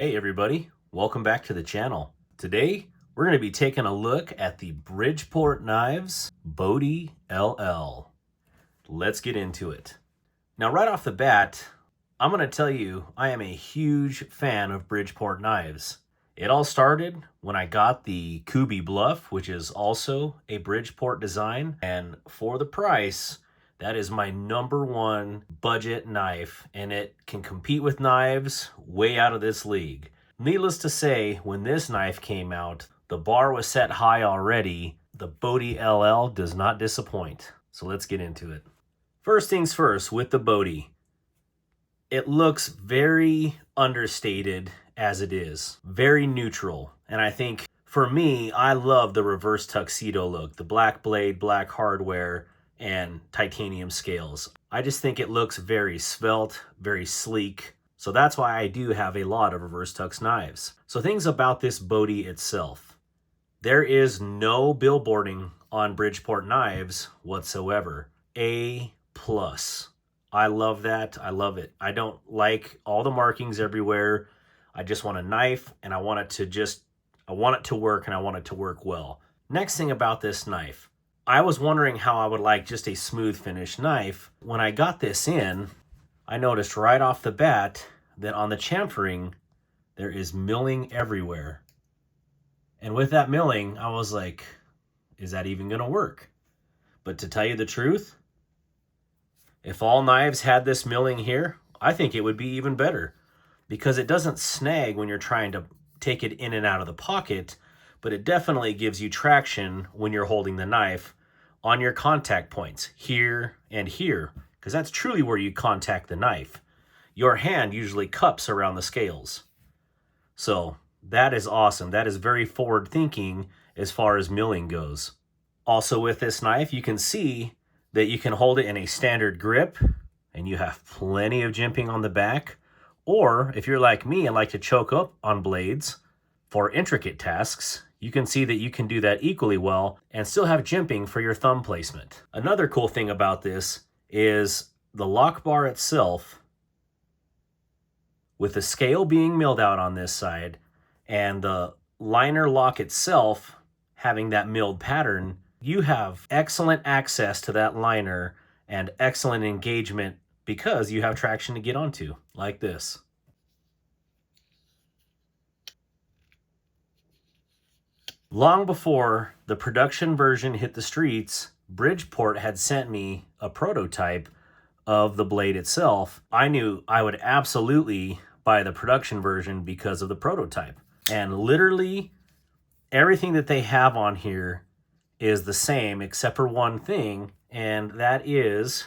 Hey everybody, welcome back to the channel. Today, we're going to be taking a look at the Bridgeport Knives Bodey LL. Let's get into it. Now right off the bat, I'm going to tell you I am a huge fan of Bridgeport Knives. It all started when I got the Kubey Bluff, which is also a Bridgeport design, and for the price, that is my #1 budget knife, and it can compete with knives way out of this league. Needless to say, when this knife came out, the bar was set high already. The Bodey LL does not disappoint. So let's get into it. First things first, with the Bodey. It looks very understated as it is. Very neutral. And I think, for me, I love the reverse tuxedo look. The black blade, black hardware, and titanium scales. I just think it looks very svelte, very sleek. So that's why I do have a lot of reverse tux knives. So things about this Bodey itself. There is no billboarding on Bridgeport knives whatsoever. A+. I love that. I love it. I don't like all the markings everywhere. I just want a knife, and I want it to work, and I want it to work well. Next thing about this knife. I was wondering how I would like just a smooth finish knife. When I got this in, I noticed right off the bat that on the chamfering, there is milling everywhere. And with that milling, I was like, is that even gonna work? But to tell you the truth, if all knives had this milling here, I think it would be even better, because it doesn't snag when you're trying to take it in and out of the pocket, but it definitely gives you traction when you're holding the knife on your contact points, here and here, because that's truly where you contact the knife. Your hand usually cups around the scales. So that is awesome. That is very forward thinking as far as milling goes. Also with this knife, you can see that you can hold it in a standard grip, and you have plenty of jimping on the back. Or if you're like me and like to choke up on blades for intricate tasks, you can see that you can do that equally well and still have jimping for your thumb placement. Another cool thing about this is the lock bar itself, with the scale being milled out on this side and the liner lock itself having that milled pattern, you have excellent access to that liner and excellent engagement because you have traction to get onto, like this. Long before the production version hit the streets, Bridgeport had sent me a prototype of the blade itself. I knew I would absolutely buy the production version because of the prototype. And literally everything that they have on here is the same except for one thing, and that is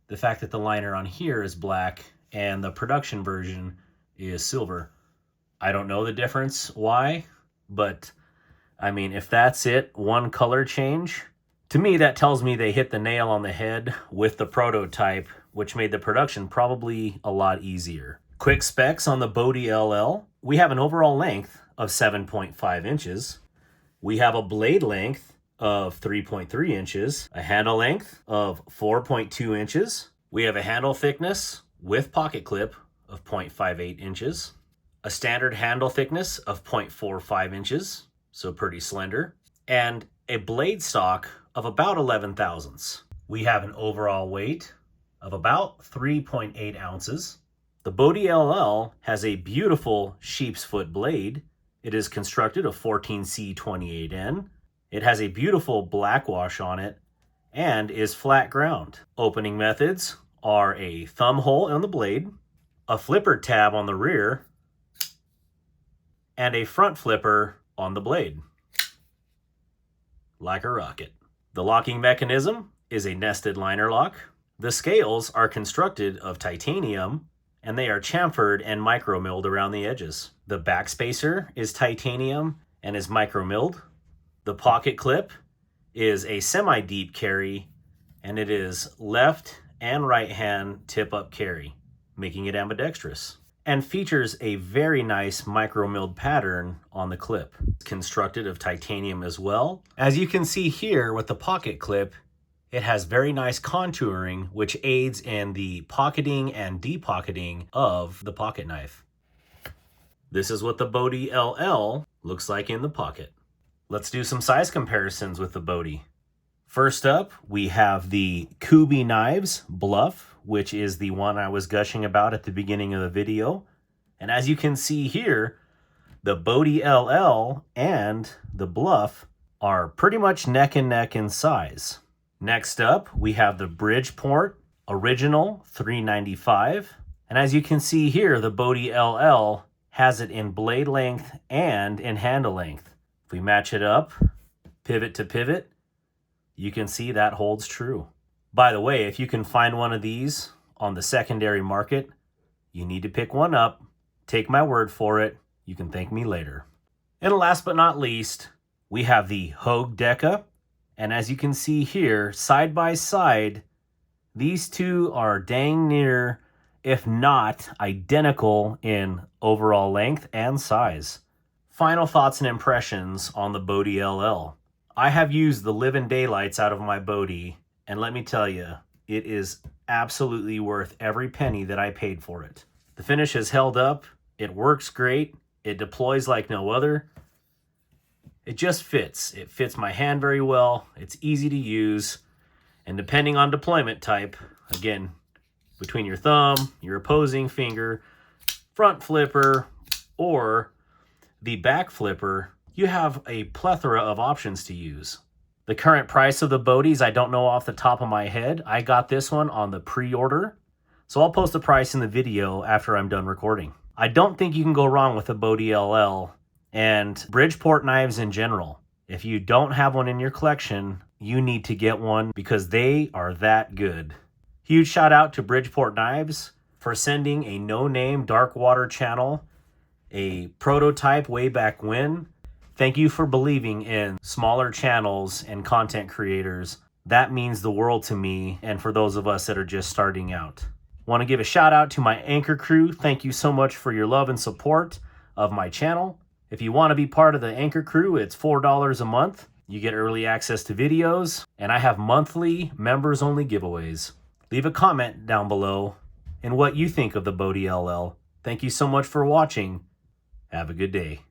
the fact that the liner on here is black and the production version is silver. I don't know the difference why, but I mean, if that's it, one color change, to me that tells me they hit the nail on the head with the prototype, which made the production probably a lot easier. Quick specs on the Bodey LL. We have an overall length of 7.5 inches. We have a blade length of 3.3 inches, a handle length of 4.2 inches. We have a handle thickness with pocket clip of 0.58 inches, a standard handle thickness of 0.45 inches, so pretty slender, and a blade stock of about 11 thousandths. We have an overall weight of about 3.8 ounces. The Bodey LL has a beautiful sheep's foot blade. It is constructed of 14C28N. It has a beautiful black wash on it and is flat ground. Opening methods are a thumb hole on the blade, a flipper tab on the rear, and a front flipper on the blade, like a rocket. The locking mechanism is a nested liner lock. The scales are constructed of titanium, and they are chamfered and micro milled around the edges. The back spacer is titanium and is micro milled. The pocket clip is a semi-deep carry, and it is left and right hand tip up carry, making it ambidextrous, and features a very nice micro milled pattern on the clip. It's constructed of titanium as well. As you can see here with the pocket clip, it has very nice contouring, which aids in the pocketing and depocketing of the pocket knife. This is what the Bodey LL looks like in the pocket. Let's do some size comparisons with the Bodey. First up, we have the KB Knives Bluff, which is the one I was gushing about at the beginning of the video. And as you can see here, the Bodey LL and the Bluff are pretty much neck and neck in size. Next up, we have the Bridgeport Original 395. And as you can see here, the Bodey LL has it in blade length and in handle length. If we match it up, pivot to pivot, you can see that holds true. By the way, if you can find one of these on the secondary market, you need to pick one up. Take my word for it. You can thank me later. And last but not least, we have the Hogue Deca. And as you can see here, side by side, these two are dang near, if not identical in overall length and size. Final thoughts and impressions on the Bodey LL. I have used the living daylights out of my Bodey, and let me tell you, it is absolutely worth every penny that I paid for it. The finish has held up, it works great, it deploys like no other. It just fits. It fits my hand very well, it's easy to use, and depending on deployment type, again, between your thumb, your opposing finger, front flipper, or the back flipper, you have a plethora of options to use. The current price of the Bodeys, I don't know off the top of my head. I got this one on the pre-order, so I'll post the price in the video after I'm done recording. I don't think you can go wrong with the Bodey LL and Bridgeport knives in general. If you don't have one in your collection, you need to get one because they are that good. Huge shout out to Bridgeport Knives for sending a no-name Darkwater channel a prototype way back when. Thank you for believing in smaller channels and content creators. That means the world to me and for those of us that are just starting out. Want to give a shout out to my anchor crew. Thank you so much for your love and support of my channel. If you want to be part of the anchor crew, it's $4 a month. You get early access to videos, and I have monthly members only giveaways. Leave a comment down below and what you think of the Bodey LL. Thank you so much for watching. Have a good day.